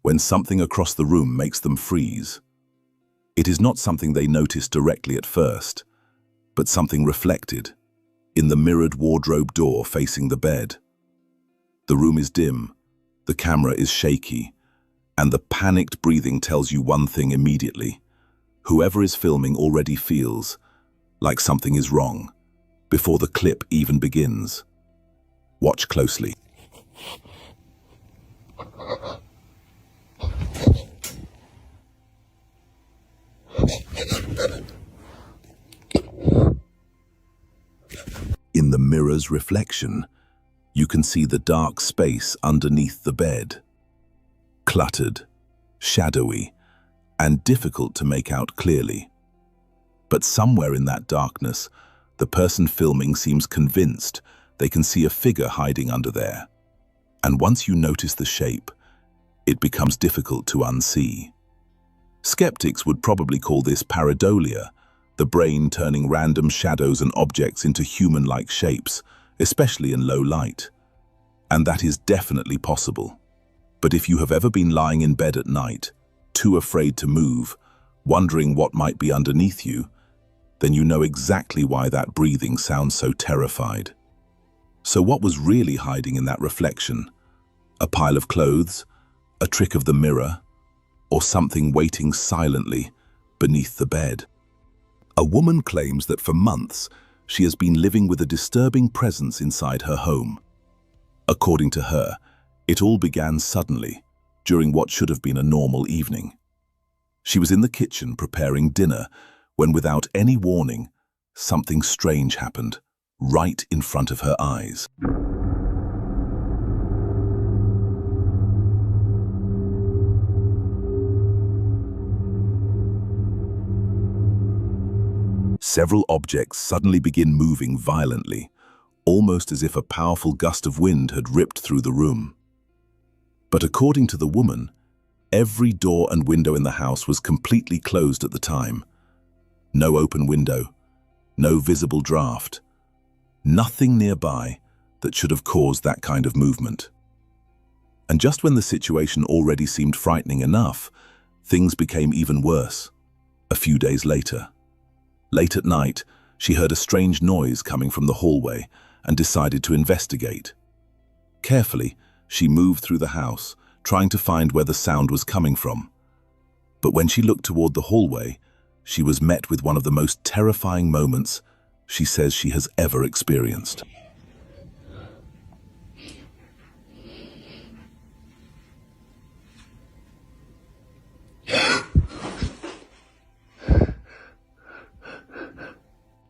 when something across the room makes them freeze. It is not something they notice directly at first, but something reflected in the mirrored wardrobe door facing the bed. The room is dim, the camera is shaky, and the panicked breathing tells you one thing immediately. Whoever is filming already feels like something is wrong before the clip even begins. Watch closely. In the mirror's reflection, you can see the dark space underneath the bed. Cluttered, shadowy, and difficult to make out clearly. But somewhere in that darkness, the person filming seems convinced they can see a figure hiding under there. And once you notice the shape, it becomes difficult to unsee. Skeptics would probably call this pareidolia, the brain turning random shadows and objects into human-like shapes, especially in low light. And that is definitely possible. But if you have ever been lying in bed at night, too afraid to move, wondering what might be underneath you, then you know exactly why that breathing sounds so terrified. So what was really hiding in that reflection? A pile of clothes, a trick of the mirror, or something waiting silently beneath the bed? A woman claims that for months she has been living with a disturbing presence inside her home. According to her, it all began suddenly, during what should have been a normal evening. She was in the kitchen preparing dinner when, without any warning, something strange happened, right in front of her eyes. Several objects suddenly begin moving violently, almost as if a powerful gust of wind had ripped through the room. But according to the woman, every door and window in the house was completely closed at the time. No open window, no visible draft, nothing nearby that should have caused that kind of movement. And just when the situation already seemed frightening enough, things became even worse. A few days later. Late at night, she heard a strange noise coming from the hallway and decided to investigate. Carefully, she moved through the house, trying to find where the sound was coming from. But when she looked toward the hallway, she was met with one of the most terrifying moments she says she has ever experienced.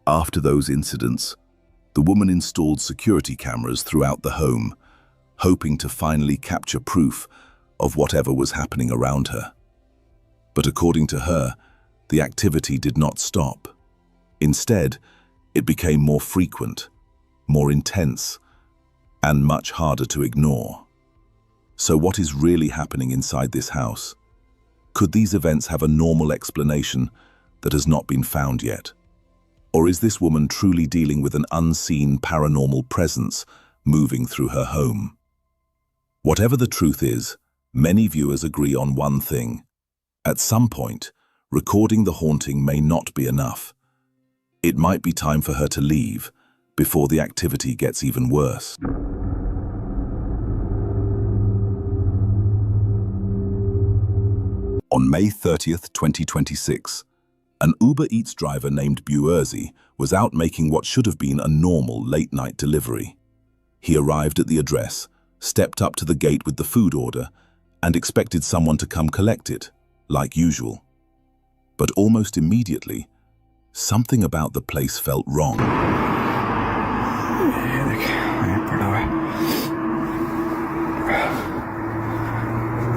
After those incidents, the woman installed security cameras throughout the home, hoping to finally capture proof of whatever was happening around her. But according to her, the activity did not stop. Instead, it became more frequent, more intense, and much harder to ignore. So what is really happening inside this house? Could these events have a normal explanation that has not been found yet? Or is this woman truly dealing with an unseen paranormal presence moving through her home? Whatever the truth is, many viewers agree on one thing. At some point, recording the haunting may not be enough. It might be time for her to leave before the activity gets even worse. On May 30th, 2026, an Uber Eats driver named Buerzy was out making what should have been a normal late-night delivery. He arrived at the address, stepped up to the gate with the food order, and expected someone to come collect it, like usual. But almost immediately, something about the place felt wrong.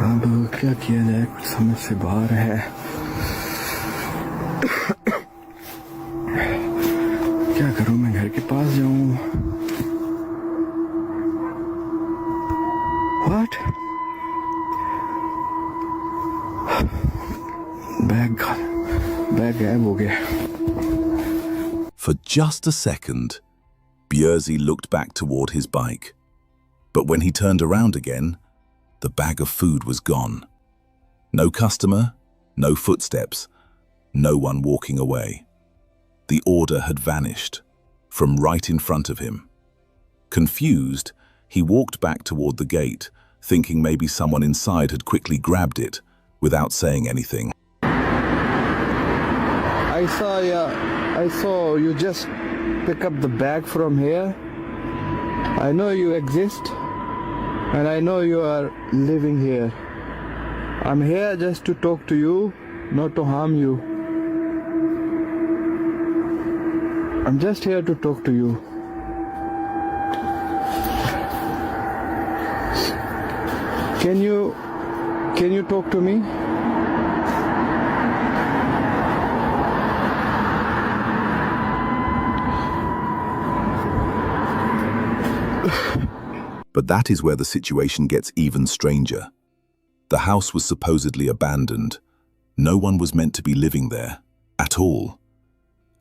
अब क्या किया जाए, कुछ समझ से बाहर है। क्या करूं, मैं घर के पास जाऊं? What? बैग गायब हो गया। For just a second, Buerzy looked back toward his bike. But when he turned around again, the bag of food was gone. No customer, no footsteps, no one walking away. The order had vanished, from right in front of him. Confused, he walked back toward the gate, thinking maybe someone inside had quickly grabbed it, without saying anything. I saw you just pick up the bag from here. I know you exist, and I know you are living here. I'm here just to talk to you, not to harm you. I'm just here to talk to you. Can you talk to me? But that is where the situation gets even stranger. The house was supposedly abandoned. No one was meant to be living there, at all.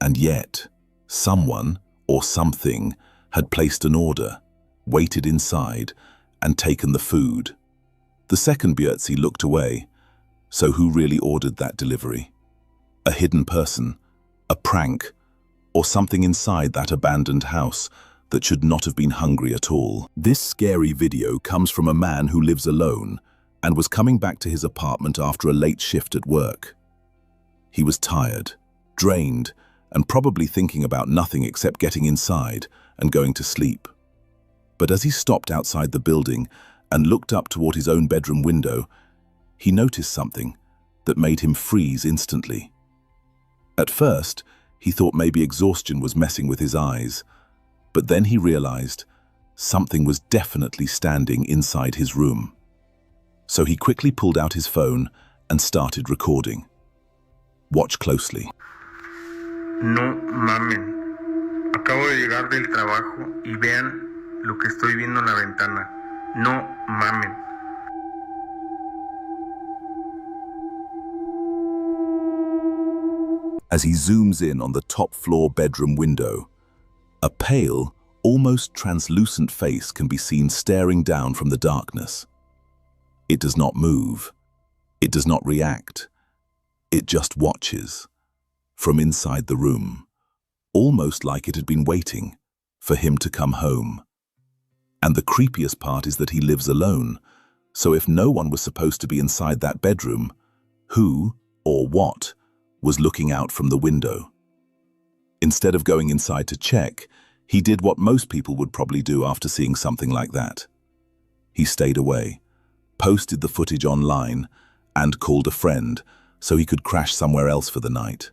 And yet, someone or something had placed an order, waited inside, and taken the food. The second Bjertsi looked away. So who really ordered that delivery? A hidden person, a prank, or something inside that abandoned house that should not have been hungry at all? This scary video comes from a man who lives alone and was coming back to his apartment after a late shift at work. He was tired, drained, and probably thinking about nothing except getting inside and going to sleep. But as he stopped outside the building and looked up toward his own bedroom window, he noticed something that made him freeze instantly. At first, he thought maybe exhaustion was messing with his eyes, but then he realized something was definitely standing inside his room. So he quickly pulled out his phone and started recording. Watch closely. No mamen. Acabo de llegar del trabajo y vean lo que estoy viendo en la ventana. No mamen. As he zooms in on the top floor bedroom window, a pale, almost translucent face can be seen staring down from the darkness. It does not move. It does not react. It just watches from inside the room, almost like it had been waiting for him to come home. And the creepiest part is that he lives alone, so if no one was supposed to be inside that bedroom, who or what was looking out from the window? Instead of going inside to check, he did what most people would probably do after seeing something like that. He stayed away, posted the footage online, and called a friend so he could crash somewhere else for the night.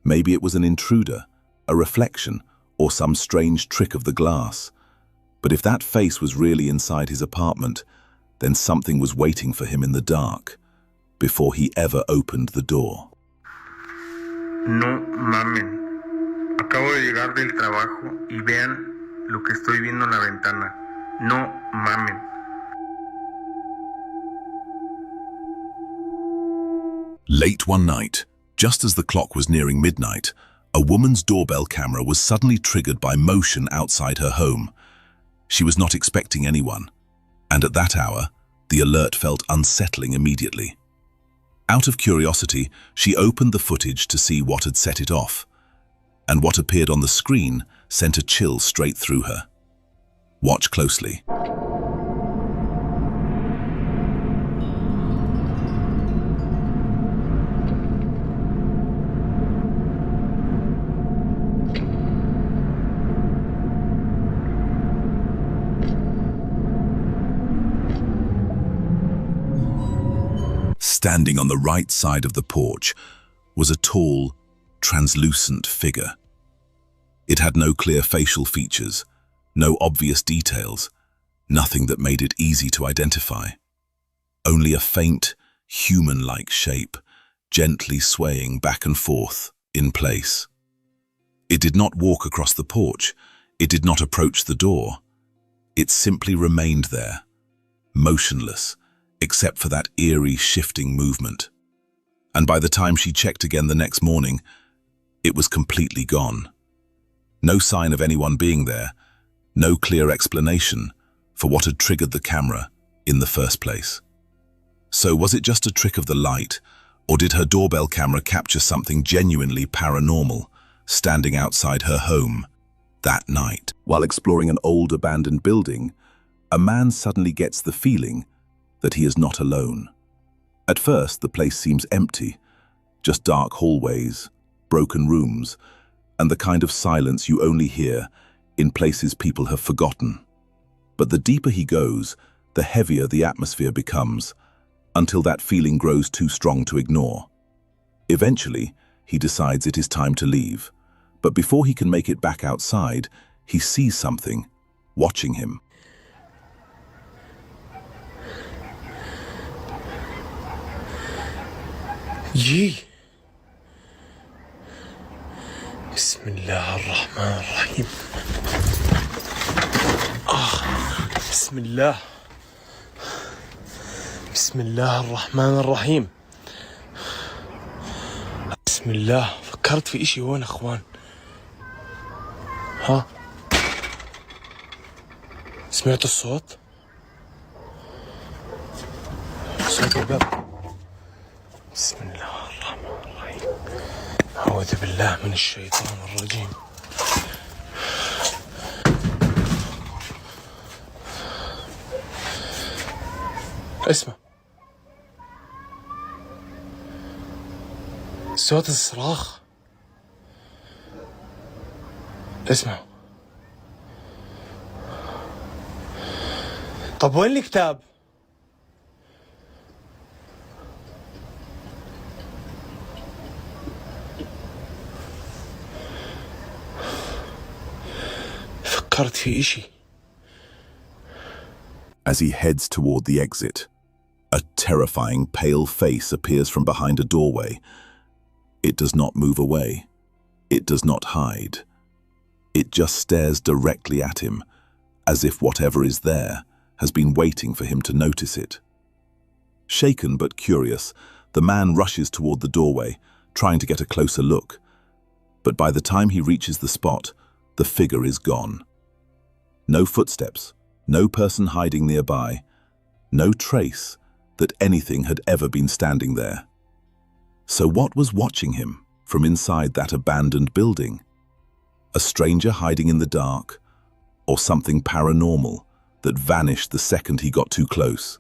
Maybe it was an intruder, a reflection, or some strange trick of the glass. But if that face was really inside his apartment, then something was waiting for him in the dark before he ever opened the door. No mamen. Acabo de llegar del trabajo y vean lo que estoy viendo en la ventana. No mamen. Late one night, just as the clock was nearing midnight, a woman's doorbell camera was suddenly triggered by motion outside her home. She was not expecting anyone, and at that hour, the alert felt unsettling immediately. Out of curiosity, she opened the footage to see what had set it off, and what appeared on the screen sent a chill straight through her. Watch closely. Standing on the right side of the porch was a tall, translucent figure. It had no clear facial features, no obvious details, nothing that made it easy to identify. Only a faint, human-like shape, gently swaying back and forth in place. It did not walk across the porch. It did not approach the door. It simply remained there, motionless, except for that eerie, shifting movement. And by the time she checked again the next morning, it was completely gone. No sign of anyone being there, no clear explanation for what had triggered the camera in the first place. So was it just a trick of the light, or did her doorbell camera capture something genuinely paranormal, standing outside her home that night? While exploring an old abandoned building, a man suddenly gets the feeling that he is not alone. At first, the place seems empty, just dark hallways, broken rooms, and the kind of silence you only hear in places people have forgotten. But the deeper he goes, the heavier the atmosphere becomes, until that feeling grows too strong to ignore. Eventually, he decides it is time to leave, but before he can make it back outside, he sees something watching him. جي بسم الله الرحمن الرحيم بسم الله بسم الله الرحمن الرحيم بسم الله فكرت في اشي هون اخوان ها سمعتوا الصوت صوت الباب بسم الله الرحمن الرحيم أعوذ بالله من الشيطان الرجيم اسمع صوت الصراخ اسمع طب وين الكتاب؟ فكرت في إشي. As he heads toward the exit, a terrifying pale face appears from behind a doorway. It does not move away. It does not hide. It just stares directly at him, as if whatever is there has been waiting for him to notice it. Shaken but curious, the man rushes toward the doorway, trying to get a closer look. But by the time he reaches the spot, the figure is gone. No footsteps, no person hiding nearby, no trace that anything had ever been standing there. So what was watching him from inside that abandoned building? A stranger hiding in the dark, or something paranormal that vanished the second he got too close?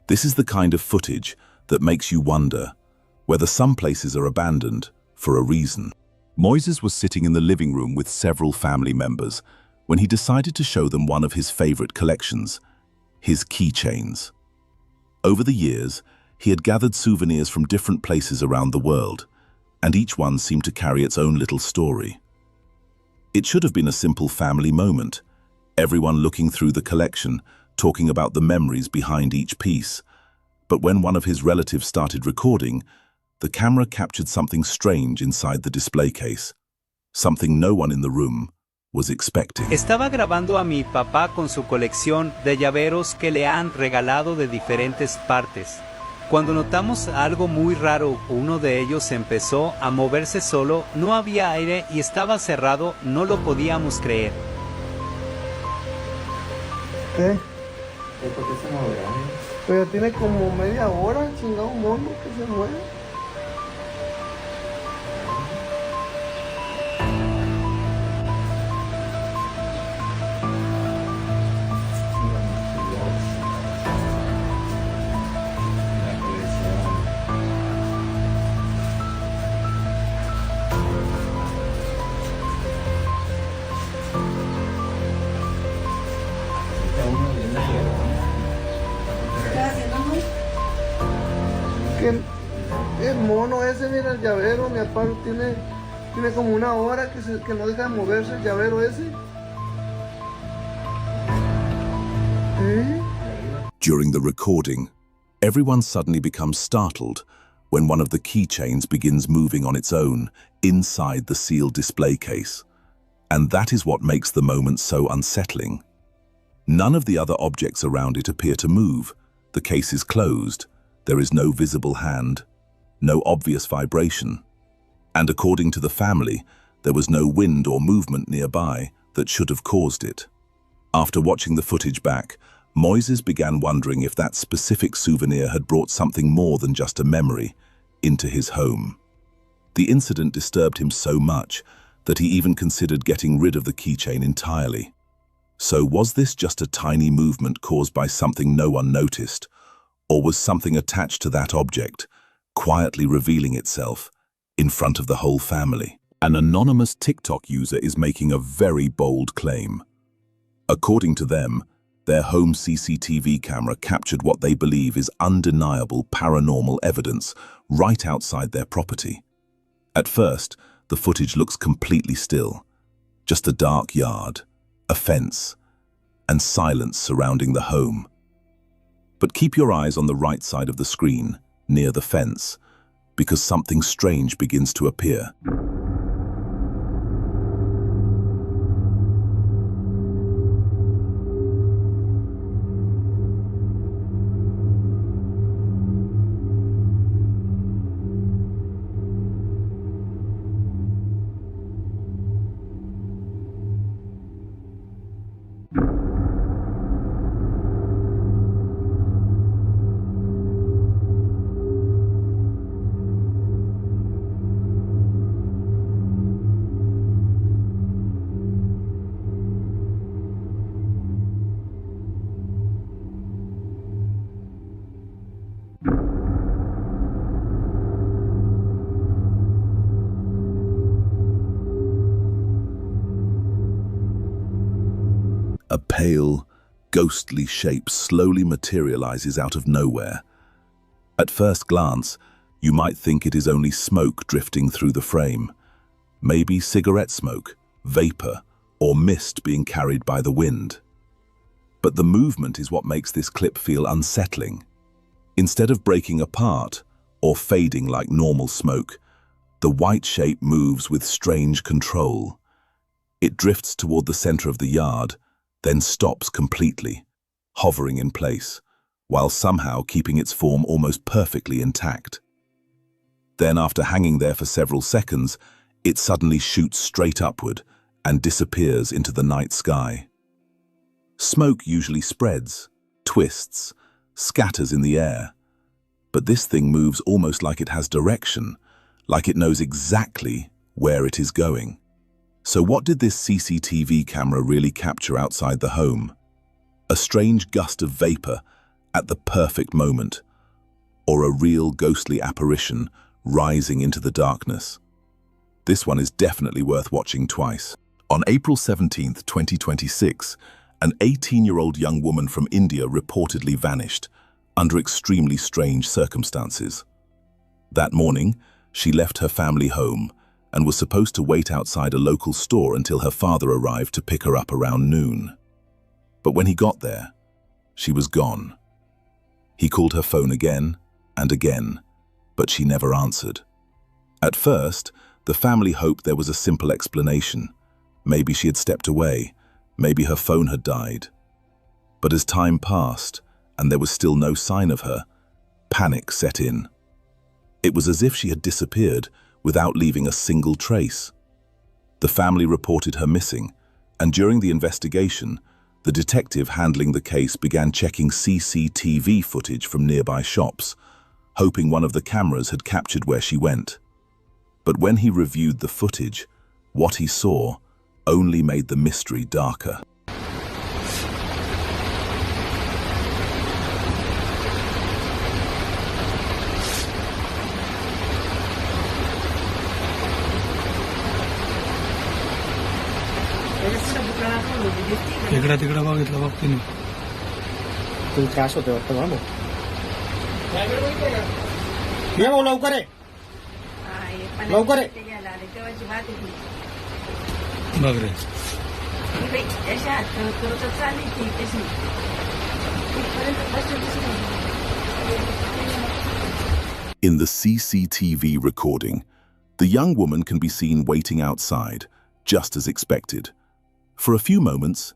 This is the kind of footage that makes you wonder whether some places are abandoned for a reason. Moises was sitting in the living room with several family members when he decided to show them one of his favorite collections, his keychains. Over the years, he had gathered souvenirs from different places around the world, and each one seemed to carry its own little story. It should have been a simple family moment, everyone looking through the collection, talking about the memories behind each piece. But when one of his relatives started recording, the camera captured something strange inside the display case, something no one in the room was expecting. Estaba grabando a mi papá con su colección de llaveros que le han regalado de diferentes partes. Cuando notamos algo muy raro, uno de ellos empezó a moverse solo, no había aire y estaba cerrado, no lo podíamos creer. ¿Qué? ¿Por qué se moverá? Pero tiene como media hora, chingado mono que se mueve. El mono ese, mira el llavero, mi papá tiene como una hora que no deja de moverse el llavero ese. ¿Eh? During the recording, everyone suddenly becomes startled when one of the keychains begins moving on its own inside the sealed display case. And that is what makes the moment so unsettling. None of the other objects around it appear to move. The case is closed. There is no visible hand, no obvious vibration. And according to the family, there was no wind or movement nearby that should have caused it. After watching the footage back, Moises began wondering if that specific souvenir had brought something more than just a memory into his home. The incident disturbed him so much that he even considered getting rid of the keychain entirely. So was this just a tiny movement caused by something no one noticed, or was something attached to that object, quietly revealing itself in front of the whole family? An anonymous TikTok user is making a very bold claim. According to them, their home CCTV camera captured what they believe is undeniable paranormal evidence right outside their property. At first, the footage looks completely still. Just a dark yard, a fence, and silence surrounding the home. But keep your eyes on the right side of the screen, near the fence, because something strange begins to appear. A pale, ghostly shape slowly materializes out of nowhere. At first glance, you might think it is only smoke drifting through the frame. Maybe cigarette smoke, vapor, or mist being carried by the wind. But the movement is what makes this clip feel unsettling. Instead of breaking apart or fading like normal smoke, the white shape moves with strange control. It drifts toward the center of the yard, then stops completely, hovering in place, while somehow keeping its form almost perfectly intact. Then, after hanging there for several seconds, it suddenly shoots straight upward and disappears into the night sky. Smoke usually spreads, twists, scatters in the air, but this thing moves almost like it has direction, like it knows exactly where it is going. So what did this CCTV camera really capture outside the home? A strange gust of vapor at the perfect moment, or a real ghostly apparition rising into the darkness? This one is definitely worth watching twice. On April 17th, 2026, an 18-year-old young woman from India reportedly vanished under extremely strange circumstances. That morning, she left her family home and was supposed to wait outside a local store until her father arrived to pick her up around noon. But when he got there, she was gone. He called her phone again and again, but she never answered. At first, the family hoped there was a simple explanation. Maybe she had stepped away, maybe her phone had died. But as time passed and there was still no sign of her, panic set in. It was as if she had disappeared without leaving a single trace. The family reported her missing, and during the investigation, the detective handling the case began checking CCTV footage from nearby shops, hoping one of the cameras had captured where she went. But when he reviewed the footage, what he saw only made the mystery darker. इकडा तिकडा बघितलं बघते मी तुला त्रास होतो वाटतं बाबू ये भाऊ लवकर आहे लवकर आहे बघ रे In the CCTV recording, the young woman can be seen waiting outside, just as expected. For a few moments,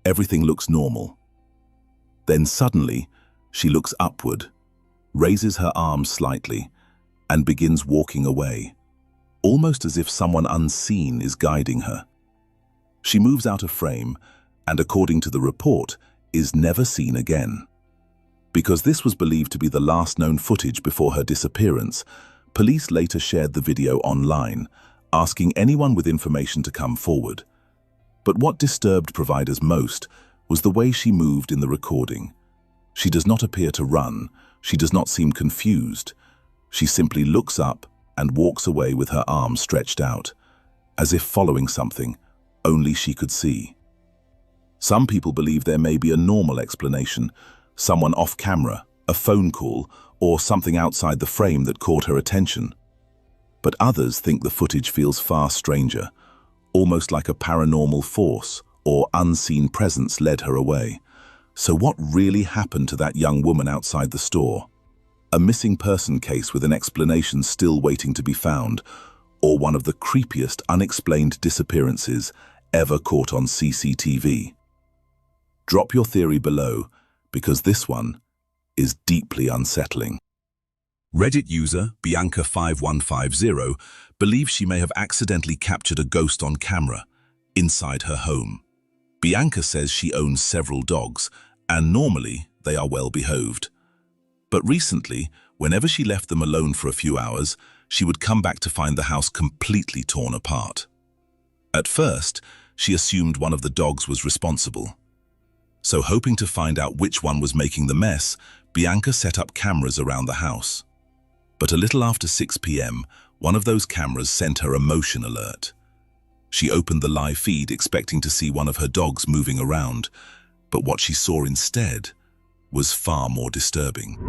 everything looks normal. Then suddenly, she looks upward, raises her arms slightly, and begins walking away, almost as if someone unseen is guiding her. She moves out of frame, and according to the report, is never seen again. Because this was believed to be the last known footage before her disappearance, police later shared the video online, asking anyone with information to come forward. But what disturbed providers most was the way she moved in the recording. She does not appear to run, she does not seem confused. She simply looks up and walks away with her arms stretched out, as if following something only she could see. Some people believe there may be a normal explanation, someone off camera, a phone call, or something outside the frame that caught her attention. But others think the footage feels far stranger, almost like a paranormal force or unseen presence led her away. So what really happened to that young woman outside the store? A missing person case with an explanation still waiting to be found, or one of the creepiest unexplained disappearances ever caught on CCTV? Drop your theory below, because this one is deeply unsettling. Reddit user Bianca5150 believes she may have accidentally captured a ghost on camera inside her home. Bianca says she owns several dogs, and normally they are well behaved. But recently, whenever she left them alone for a few hours, she would come back to find the house completely torn apart. At first, she assumed one of the dogs was responsible. So hoping to find out which one was making the mess, Bianca set up cameras around the house. But a little after 6 p.m., one of those cameras sent her a motion alert. She opened the live feed expecting to see one of her dogs moving around, but what she saw instead was far more disturbing.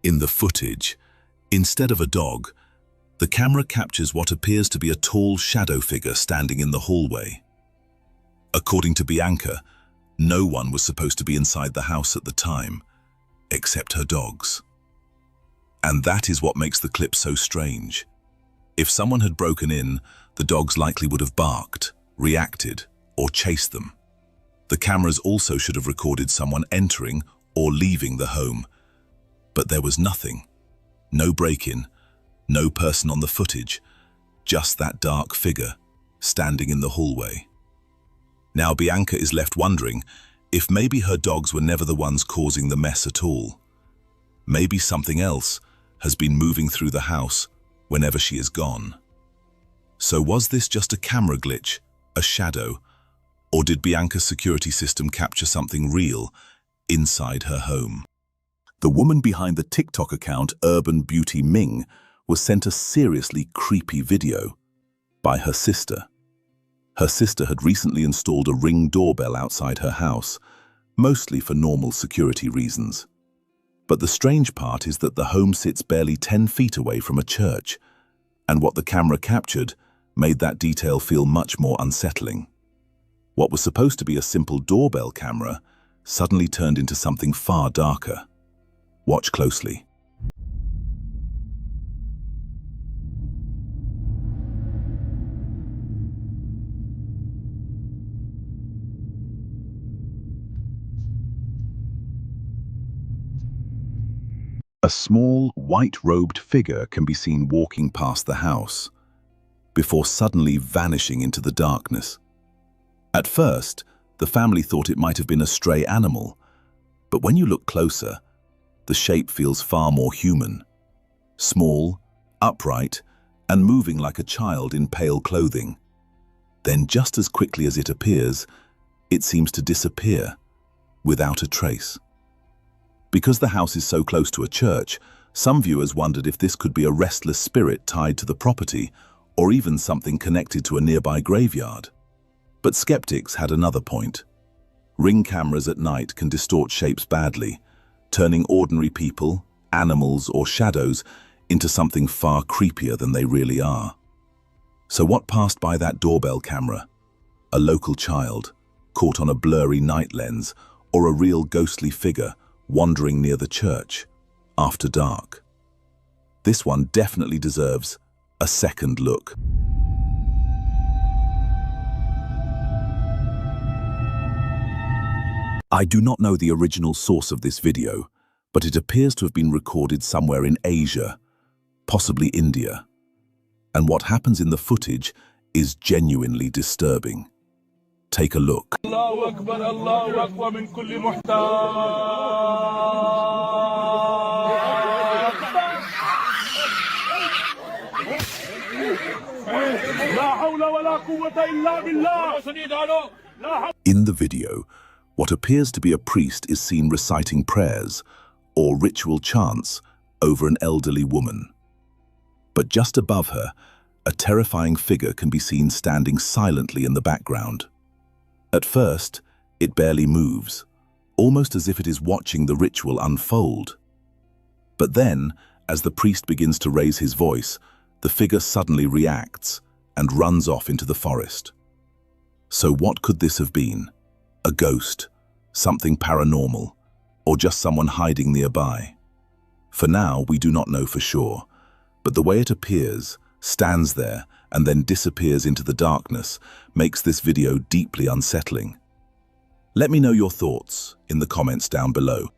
In the footage, instead of a dog, the camera captures what appears to be a tall shadow figure standing in the hallway. According to Bianca, no one was supposed to be inside the house at the time, except her dogs. And that is what makes the clip so strange. If someone had broken in, the dogs likely would have barked, reacted, or chased them. The cameras also should have recorded someone entering or leaving the home. But there was nothing. No break-in, no person on the footage, just that dark figure standing in the hallway. Now Bianca is left wondering if maybe her dogs were never the ones causing the mess at all. Maybe something else has been moving through the house whenever she is gone. So was this just a camera glitch, a shadow, or did Bianca's security system capture something real inside her home? The woman behind the TikTok account Urban Beauty Ming was sent a seriously creepy video by her sister. Her sister had recently installed a Ring doorbell outside her house, mostly for normal security reasons. But the strange part is that the home sits barely 10 feet away from a church, and what the camera captured made that detail feel much more unsettling. What was supposed to be a simple doorbell camera suddenly turned into something far darker. Watch closely. A small, white-robed figure can be seen walking past the house, before suddenly vanishing into the darkness. At first, the family thought it might have been a stray animal, but when you look closer, the shape feels far more human. Small, upright, and moving like a child in pale clothing. Then just as quickly as it appears, it seems to disappear, without a trace. Because the house is so close to a church, some viewers wondered if this could be a restless spirit tied to the property, or even something connected to a nearby graveyard. But skeptics had another point. Ring cameras at night can distort shapes badly, turning ordinary people, animals, or shadows into something far creepier than they really are. So what passed by that doorbell camera? A local child, caught on a blurry night lens, or a real ghostly figure wandering near the church after dark? This one definitely deserves a second look. I do not know the original source of this video, but it appears to have been recorded somewhere in Asia, possibly India. And what happens in the footage is genuinely disturbing. Take a look. In the video, what appears to be a priest is seen reciting prayers or ritual chants over an elderly woman. But just above her, a terrifying figure can be seen standing silently in the background. At first, it barely moves, almost as if it is watching the ritual unfold. But then, as the priest begins to raise his voice, the figure suddenly reacts and runs off into the forest. So what could this have been? A ghost, something paranormal, or just someone hiding nearby? For now, we do not know for sure, but the way it appears, stands there, and then disappears into the darkness makes this video deeply unsettling. Let me know your thoughts in the comments down below.